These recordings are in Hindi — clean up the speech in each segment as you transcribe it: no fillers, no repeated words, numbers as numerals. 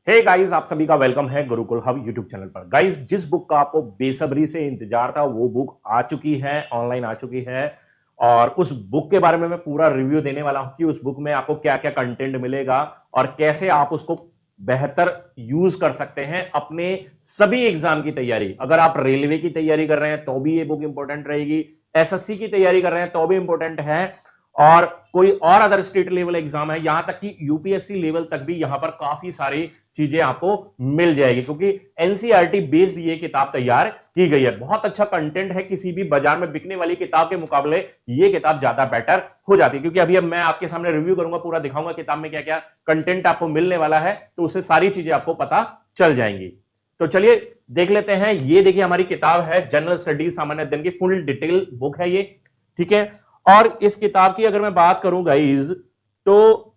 हे गाइस, आप सभी का वेलकम है गुरुकुल हब यूट्यूब चैनल पर। गाइस, जिस बुक का आपको बेसब्री से इंतजार था वो बुक आ चुकी है, ऑनलाइन आ चुकी है। और उस बुक के बारे में मैं पूरा रिव्यू देने वाला हूं कि उस बुक में आपको क्या क्या कंटेंट मिलेगा और कैसे आप उसको बेहतर यूज कर सकते हैं अपने सभी एग्जाम की तैयारी। अगर आप रेलवे की तैयारी कर रहे हैं तो भी ये बुक इंपॉर्टेंट रहेगी, एसएससी की तैयारी कर रहे हैं तो भी इंपॉर्टेंट है, और कोई और अदर स्टेट लेवल एग्जाम है, यहां तक कि यूपीएससी लेवल तक भी यहां पर काफी सारी चीजें आपको मिल जाएगी, क्योंकि एनसीईआरटी बेस्ड ये किताब तैयार की गई है। बहुत अच्छा कंटेंट है, किसी भी बाजार में बिकने वाली किताब के मुकाबले ये किताब ज्यादा बेटर हो जाती है। क्योंकि अभी अब मैं आपके सामने रिव्यू करूंगा, पूरा दिखाऊंगा किताब में क्या क्या कंटेंट आपको मिलने वाला है, तो उससे सारी चीजें आपको पता चल जाएंगी। तो चलिए देख लेते हैं। ये देखिए हमारी किताब है जनरल स्टडीज सामान्य अध्ययन की, फुल डिटेल बुक है ये, ठीक है। और इस किताब की अगर मैं बात करूं गाइज, तो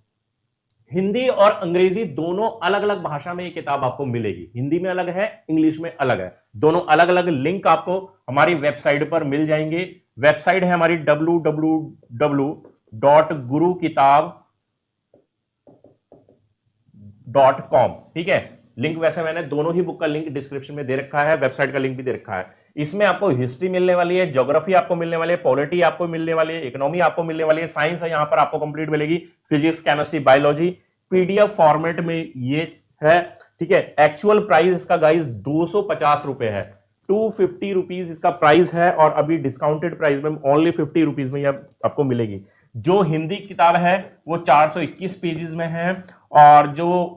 हिंदी और अंग्रेजी दोनों अलग अलग भाषा में ये किताब आपको मिलेगी। हिंदी में अलग है, इंग्लिश में अलग है, दोनों अलग अलग लिंक आपको हमारी वेबसाइट पर मिल जाएंगे। वेबसाइट है हमारी www.gurukitab.com, ठीक है। लिंक वैसे मैंने दोनों ही बुक का लिंक डिस्क्रिप्शन में दे रखा है, वेबसाइट का लिंक भी दे रखा है। इसमें आपको हिस्ट्री मिलने वाली है, ज्योग्राफी आपको मिलने वाली है, पॉलिटी आपको मिलने वाली है, इकोनॉमी आपको मिलने वाली है, साइंस है यहां पर आपको कंप्लीट मिलेगी, physics, chemistry, biology PDF format में ये है, ठीक है। एक्चुअल प्राइस इसका गाइस 250 रुपए है, 250 रुपीज इसका प्राइस है, और अभी डिस्काउंटेड प्राइस में ओनली 50 रुपीज में यह आपको मिलेगी। जो हिंदी किताब है वो 421 पेजेस में है, और जो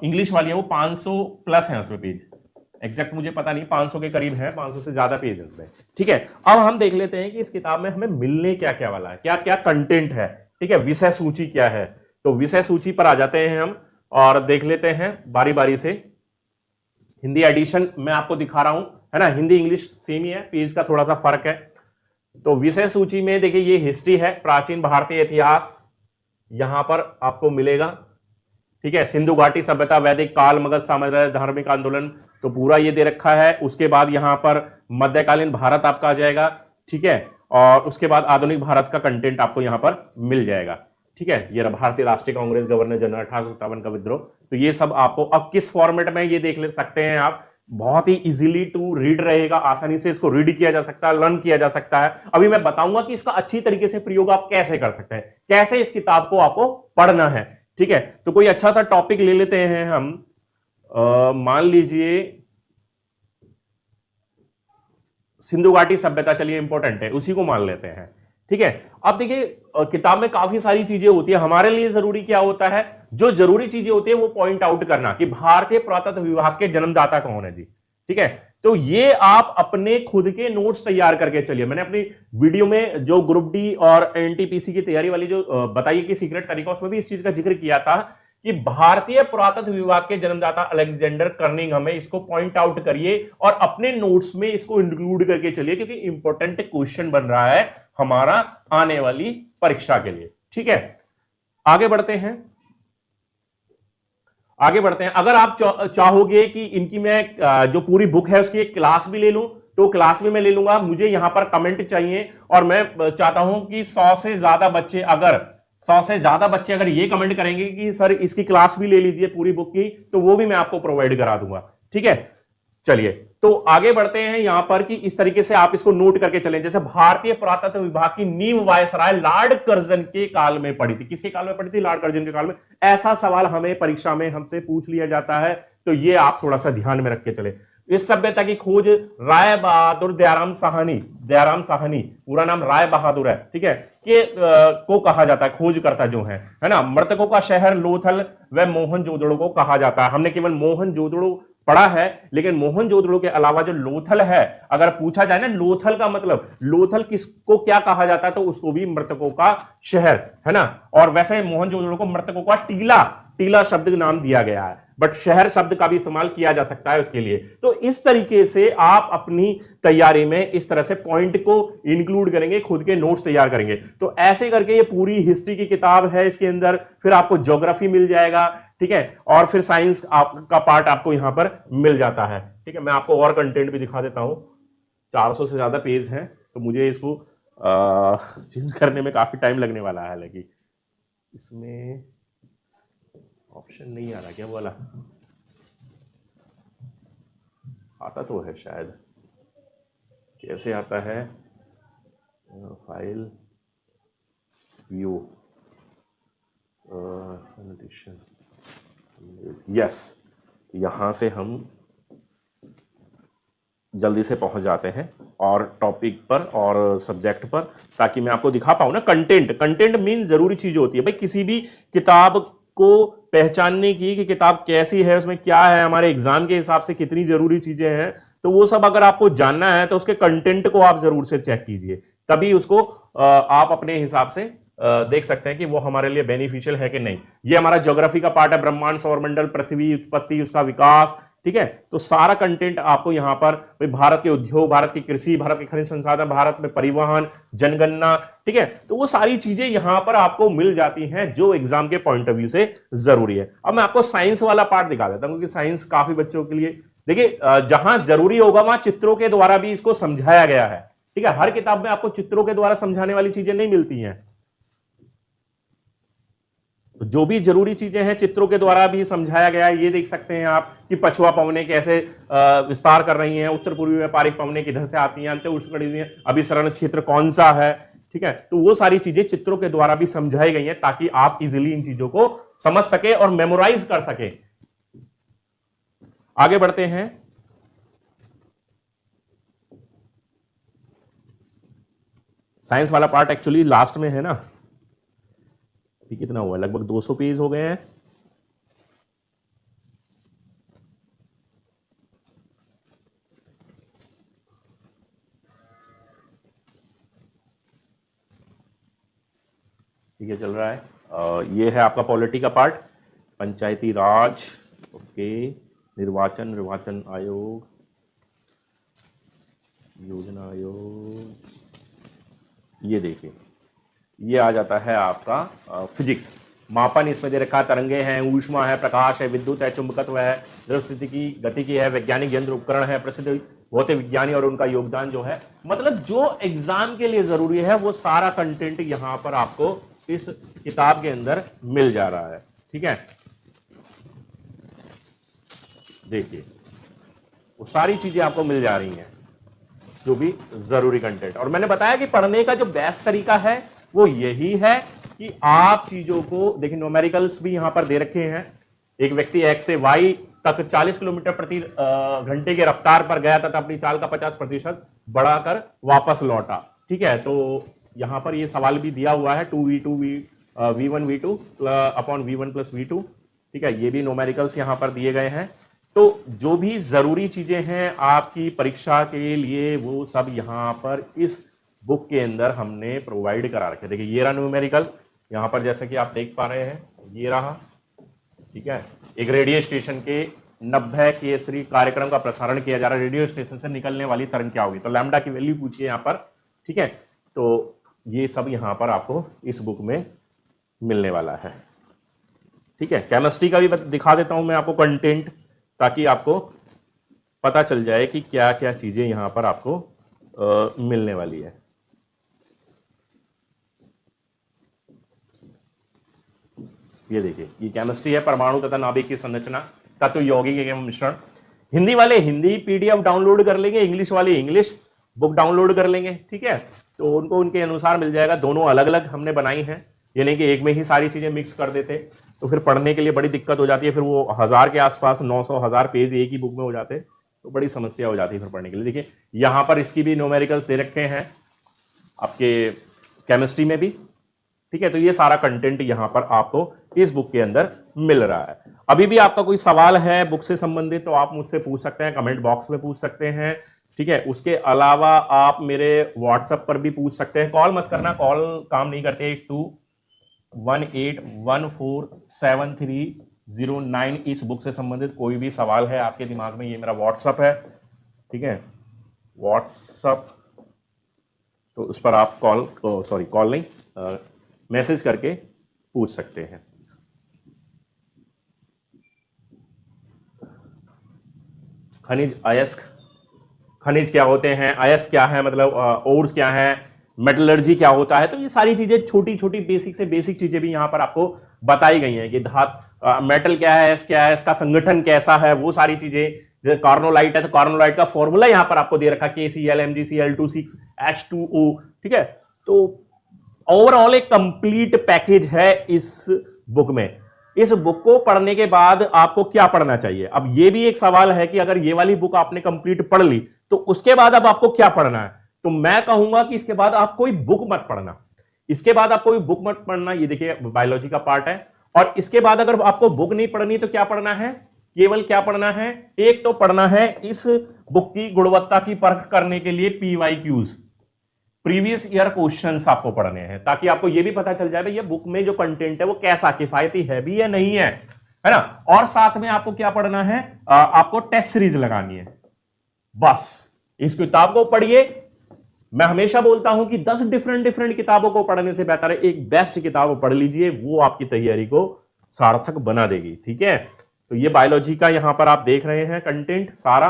इंग्लिश वाली है वो 500 प्लस है उसमें पेज, एग्जैक्ट मुझे पता नहीं, 500 के करीब है, 500 से ज्यादा पेज है उसमें, ठीक है। अब हम देख लेते हैं कि इस किताब में हमें मिलने क्या क्या वाला है, क्या क्या कंटेंट है, ठीक है। विषय सूची क्या है, तो विषय सूची पर आ जाते हैं हम और देख लेते हैं बारी बारी से। हिंदी एडिशन मैं आपको दिखा रहा हूं, है ना, हिंदी इंग्लिश सेम ही है, पेज का थोड़ा सा फर्क है। तो विषय सूची में देखिए ये हिस्ट्री है, प्राचीन भारतीय इतिहास यहां पर आपको मिलेगा, ठीक है। सिंधु घाटी सभ्यता, वैदिक काल, मगध साम्राज्य, धार्मिक आंदोलन, तो पूरा ये दे रखा है। उसके बाद यहां पर मध्यकालीन भारत आपका आ जाएगा, ठीक है। और उसके बाद आधुनिक भारत का कंटेंट आपको यहां पर मिल जाएगा, ठीक है। ये भारतीय राष्ट्रीय कांग्रेस, गवर्नर जनरल, 1857 का विद्रोह, तो ये सब आपको अब किस फॉर्मेट में ये देख ले सकते हैं आप। बहुत ही इजीली टू रीड रहेगा, आसानी से इसको रीड किया जा सकता है, लर्न किया जा सकता है। अभी मैं बताऊंगा कि इसका अच्छी तरीके से प्रयोग आप कैसे कर सकते हैं, कैसे इस किताब को आपको पढ़ना है, ठीक है। तो कोई अच्छा सा टॉपिक ले लेते हैं हम, मान लीजिए सिंधु घाटी सभ्यता, चलिए इंपॉर्टेंट है, उसी को मान लेते हैं, ठीक है। अब देखिए किताब में काफी सारी चीजें होती है, हमारे लिए जरूरी क्या होता है, जो जरूरी चीजें होती है वो पॉइंट आउट करना कि भारतीय पुरातत्व विभाग के जन्मदाता कौन है जी, ठीक है। तो ये आप अपने खुद के नोट्स तैयार करके चलिए। मैंने अपनी वीडियो में जो ग्रुप डी और एनटीपीसी की तैयारी वाली जो बताइए कि सीक्रेट तरीका, उसमें भी इस चीज का जिक्र किया था कि भारतीय पुरातत्व विभाग के जन्मदाता अलेक्जेंडर कर्निंघम है, इसको पॉइंट आउट करिए और अपने नोट्स में इसको इंक्लूड करके चलिए, क्योंकि इंपॉर्टेंट क्वेश्चन बन रहा है हमारा आने वाली परीक्षा के लिए, ठीक है। आगे बढ़ते हैं, आगे बढ़ते हैं। अगर आप चाहोगे कि इनकी मैं जो पूरी बुक है उसकी एक क्लास भी ले लूं, तो क्लास भी मैं ले लूंगा। मुझे यहां पर कमेंट चाहिए, और मैं चाहता हूं कि 100 से ज्यादा बच्चे, अगर 100 से ज्यादा बच्चे अगर ये कमेंट करेंगे कि सर इसकी क्लास भी ले लीजिए पूरी बुक की, तो वो भी मैं आपको प्रोवाइड करा दूंगा, ठीक है। चलिए तो आगे बढ़ते हैं यहां पर कि इस तरीके से आप इसको नोट करके चलें। जैसे भारतीय पुरातत्व विभाग की नींव वायसराय लॉर्ड कर्जन के काल में पड़ी थी, किसके काल में पड़ी थी, लॉर्ड कर्जन के काल में। ऐसा सवाल हमें परीक्षा में हमसे पूछ लिया जाता है, तो ये आप थोड़ा सा ध्यान में रख के चले। इस सभ्यता की खोज राय बहादुर दयाराम साहनी, दयाराम साहनी पूरा नाम राय बहादुर है, ठीक है, के को कहा जाता है, खोजकर्ता जो है ना। मृतकों का शहर लोथल व मोहनजोदड़ो को कहा जाता है। हमने केवल मोहनजोदड़ो पढ़ा है, लेकिन मोहनजोदड़ो के अलावा जो लोथल है, अगर पूछा जाए ना लोथल का मतलब, लोथल किसको क्या कहा जाता है, तो उसको भी मृतकों का शहर, है ना। और वैसे मोहनजोदड़ो को मृतकों का टीला, टीला शब्द नाम दिया गया है, बट शहर शब्द का भी इस्तेमाल किया जा सकता है उसके लिए। तो इस तरीके से आप अपनी तैयारी में इस तरह से पॉइंट को इंक्लूड करेंगे, खुद के नोट्स तैयार करेंगे। तो ऐसे करके ये पूरी हिस्ट्री की किताब है इसके अंदर, फिर आपको ज्योग्राफी मिल जाएगा, ठीक है, और फिर साइंस का पार्ट आपको यहां पर मिल जाता है, ठीक है। मैं आपको और कंटेंट भी दिखा देता हूं, 400 से ज्यादा पेज हैं, तो मुझे इसको चेंज करने में काफी टाइम लगने वाला है। हालांकि इसमें ऑप्शन नहीं आ रहा, क्या बोला, आता तो है शायद, कैसे आता है, फाइल व्यू, यस, यहां से हम जल्दी से पहुंच जाते हैं और टॉपिक पर और सब्जेक्ट पर, ताकि मैं आपको दिखा पाऊं ना। कंटेंट मीन जरूरी चीज होती है भाई, किसी भी किताब को पहचानने की कि किताब कैसी है, उसमें क्या है, हमारे एग्जाम के हिसाब से कितनी जरूरी चीजें हैं, तो वो सब अगर आपको जानना है तो उसके कंटेंट को आप जरूर से चेक कीजिए, तभी उसको आप अपने हिसाब से देख सकते हैं कि वो हमारे लिए बेनिफिशियल है कि नहीं। ये हमारा ज्योग्राफी का पार्ट है, ब्रह्मांड, सौरमंडल, पृथ्वी, उत्पत्ति, उसका विकास, ठीक है। तो सारा कंटेंट आपको यहां पर भारत के उद्योग, भारत की कृषि, भारत के खनिज संसाधन, भारत में परिवहन, जनगणना, ठीक है, तो वो सारी चीजें यहां पर आपको मिल जाती हैं जो एग्जाम के पॉइंट ऑफ व्यू से जरूरी है। अब मैं आपको साइंस वाला पार्ट दिखा देता हूं, क्योंकि साइंस काफी बच्चों के लिए, देखिए जहां जरूरी होगा वहां चित्रों के द्वारा भी इसको समझाया गया है, ठीक है। हर किताब में आपको चित्रों के द्वारा समझाने वाली चीजें नहीं मिलती हैं, तो जो भी जरूरी चीजें हैं चित्रों के द्वारा भी समझाया गया है। ये देख सकते हैं आप कि पछुआ पवनें कैसे विस्तार कर रही हैं, उत्तर पूर्वी व्यापारिक पवनें किधर से आती हैं, अंत्य उष्णकटिबंधीय अभिसरण क्षेत्र कौन सा है, ठीक है। तो वो सारी चीजें चित्रों के द्वारा भी समझाई गई हैं, ताकि आप इजीली इन चीजों को समझ सके और मेमोराइज कर सके। आगे बढ़ते हैं। साइंस वाला पार्ट एक्चुअली लास्ट में है ना, कितना हुआ, लगभग 200 पेज हो गए हैं। ठीक है, चल रहा है। ये है आपका पॉलिटी का पार्ट, पंचायती राज, ओके, निर्वाचन आयोग, योजना आयोग, ये देखिए ये आ जाता है आपका फिजिक्स। मापन इसमें दे रखा, तरंगे हैं, ऊष्मा है, प्रकाश है, विद्युत है, चुंबकत्व है, द्रव स्थिति की गति की है, वैज्ञानिक यंत्र उपकरण है, प्रसिद्ध भौतिक विज्ञानी और उनका योगदान जो है, मतलब जो एग्जाम के लिए जरूरी है वो सारा कंटेंट यहां पर आपको इस किताब के अंदर मिल जा रहा है, ठीक है। देखिए वो सारी चीजें आपको मिल जा रही हैं, जो भी जरूरी कंटेंट। और मैंने बताया कि पढ़ने का जो बेस्ट तरीका है वो यही है कि आप चीजों को देखिए, न्यूमेरिकल्स भी यहां पर दे रखे हैं। एक व्यक्ति एक्स से वाई तक 40 किलोमीटर प्रति घंटे के रफ्तार पर गया था, अपनी चाल का 50% बढ़ाकर वापस लौटा, ठीक है। तो यहां पर ये सवाल भी दिया हुआ है, 2v2 v1 v2 upon v1 plus v2, ठीक है। ये भी न्यूमेरिकल्स यहां पर दिए गए हैं। तो जो भी जरूरी चीजें हैं आपकी परीक्षा के लिए, वो सब यहां पर इस बुक के अंदर हमने प्रोवाइड करा रखे। देखिए ये रहा न्यूमेरिकल, यहां पर जैसे कि आप देख पा रहे हैं, ये रहा, ठीक है। एक रेडियो स्टेशन के 90 के कार्यक्रम का प्रसारण किया जा रहा है, रेडियो स्टेशन से निकलने वाली तरंग क्या होगी, तो लैम्डा की वैल्यू पूछिए यहां पर, ठीक है। तो ये सब यहां पर आपको इस बुक में मिलने वाला है, ठीक है। केमिस्ट्री का भी दिखा देता हूं मैं आपको कंटेंट, ताकि आपको पता चल जाए कि क्या क्या चीजें यहां पर आपको मिलने वाली है। ये देखिए ये केमिस्ट्री है, परमाणु तथा नाभिक की संरचना, तत्व यौगिक एवं मिश्रण। हिंदी वाले हिंदी पीडीएफ डाउनलोड कर लेंगे, इंग्लिश वाले इंग्लिश बुक डाउनलोड कर लेंगे, ठीक है। तो उनको उनके अनुसार मिल जाएगा। दोनों अलग अलग हमने बनाई हैं, ये नहीं कि एक में ही सारी चीजें मिक्स कर देते, तो फिर पढ़ने के लिए बड़ी दिक्कत हो जाती है। फिर वो 1000 के आसपास 900-1000 पेज एक ही बुक में हो जाते, तो बड़ी समस्या हो जाती है फिर पढ़ने के लिए। देखिए यहां पर इसकी भी न्यूमेरिकल्स दे रखे हैं आपके केमिस्ट्री में भी, ठीक है। तो ये सारा कंटेंट यहां पर आपको इस बुक के अंदर मिल रहा है। अभी भी आपका कोई सवाल है बुक से संबंधित तो आप मुझसे पूछ सकते हैं, कमेंट बॉक्स में पूछ सकते हैं, ठीक है। उसके अलावा आप मेरे व्हाट्सएप पर भी पूछ सकते हैं। कॉल मत करना, कॉल काम नहीं करते। 8218147309, इस बुक से संबंधित कोई भी सवाल है आपके दिमाग में, ये मेरा व्हाट्सएप है, ठीक है। व्हाट्सएप, तो उस पर आप कॉल नहीं, मैसेज करके पूछ सकते हैं। खनिज, अयस्क, खनिज क्या होते हैं, अयस्क क्या है, मतलब ओर्स क्या है, मेटलर्जी क्या होता है, तो ये सारी चीजें छोटी छोटी बेसिक से बेसिक चीजें भी यहां पर आपको बताई गई हैं कि मेटल क्या है, क्या है, इसका संगठन कैसा है, वो सारी चीजें। जैसे कार्नोलाइट है तो कार्नोलाइट का फॉर्मूला यहां पर आपको दे रखा KCl MgCl2 6H2O, ठीक है। तो ओवरऑल एक कंप्लीट पैकेज है इस बुक में। इस बुक को पढ़ने के बाद आपको क्या पढ़ना चाहिए? अब ये भी एक सवाल है कि अगर ये वाली बुक आपने कंप्लीट पढ़ ली तो उसके बाद अब आपको क्या पढ़ना है? तो मैं कहूंगा कि इसके बाद आप कोई बुक मत पढ़ना, इसके बाद आप कोई बुक मत पढ़ना। ये देखिए बायोलॉजी का पार्ट है। और इसके बाद अगर आपको बुक नहीं पढ़नी तो क्या पढ़ना है? केवल क्या पढ़ना है? एक तो पढ़ना है इस बुक की गुणवत्ता की परख करने के लिए PYQs, प्रीवियस ईयर क्वेश्चंस आपको पढ़ने हैं, ताकि आपको यह भी पता चल जाए ये बुक में जो कंटेंट है वो कैसा किफायती है भी या नहीं है ना। और साथ में आपको क्या पढ़ना है? आपको टेस्ट सीरीज लगानी है। बस इस किताब को पढ़िए। मैं हमेशा बोलता हूं कि 10 डिफरेंट किताबों को पढ़ने से बेहतर है एक बेस्ट किताब पढ़ लीजिए, वो आपकी तैयारी को सार्थक बना देगी, ठीक है। तो ये बायोलॉजी का यहां पर आप देख रहे हैं कंटेंट सारा,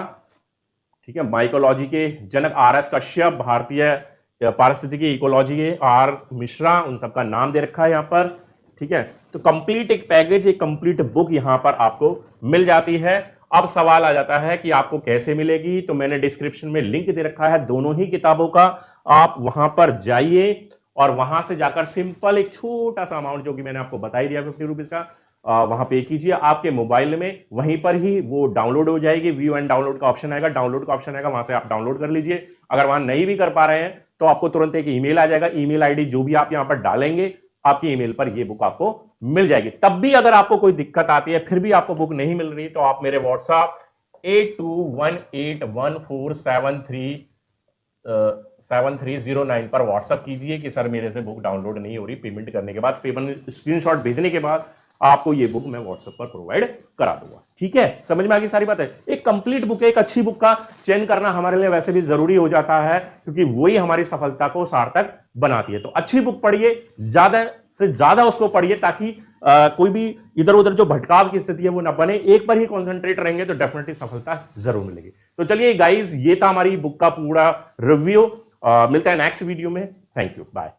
ठीक है। माइकोलॉजी के जनक RS कश्यप, भारतीय पारिस्थितिकी इकोलॉजी के R मिश्रा, उन सबका नाम दे रखा है यहां पर, ठीक है। तो कंप्लीट एक पैकेज, एक कंप्लीट बुक यहां पर आपको मिल जाती है। अब सवाल आ जाता है कि आपको कैसे मिलेगी, तो मैंने डिस्क्रिप्शन में लिंक दे रखा है दोनों ही किताबों का, आप वहां पर जाइए और वहां से जाकर सिंपल एक छोटा सा अमाउंट जो कि मैंने आपको बता ही दिया 50 रुपीज का, वहां पे कीजिए। आपके मोबाइल में वहीं पर ही वो डाउनलोड हो जाएगी। व्यू एंड डाउनलोड का ऑप्शन आएगा, डाउनलोड का ऑप्शन आएगा, वहां से आप डाउनलोड कर लीजिए। अगर वहां नहीं भी कर पा रहे हैं तो आपको तुरंत एक ईमेल आ जाएगा, ईमेल आईडी जो भी आप यहां पर डालेंगे आपकी ईमेल पर ये बुक आपको मिल जाएगी। तब भी अगर आपको कोई दिक्कत आती है, फिर भी आपको बुक नहीं मिल रही, तो आप मेरे व्हाट्सएप 8218147309 पर व्हाट्सएप कीजिए कि सर मेरे से बुक डाउनलोड नहीं हो रही। पेमेंट करने के बाद, पेमेंट स्क्रीनशॉट भेजने के बाद आपको ये बुक मैं व्हाट्सएप पर प्रोवाइड करा दूंगा, ठीक है। समझ में आ गई सारी बातें। एक कंप्लीट बुक है, एक अच्छी बुक का चयन करना हमारे लिए वैसे भी जरूरी हो जाता है, क्योंकि वही हमारी सफलता को सार्थक बनाती है। तो अच्छी बुक पढ़िए, ज्यादा से ज्यादा उसको पढ़िए, ताकि कोई भी इधर उधर जो भटकाव की स्थिति है वो ना बने। एक पर ही कॉन्सेंट्रेट रहेंगे तो डेफिनेटली सफलता जरूर मिलेगी। तो चलिए गाइज, ये था हमारी बुक का पूरा रिव्यू। मिलता है नेक्स्ट वीडियो में। Thank you, bye.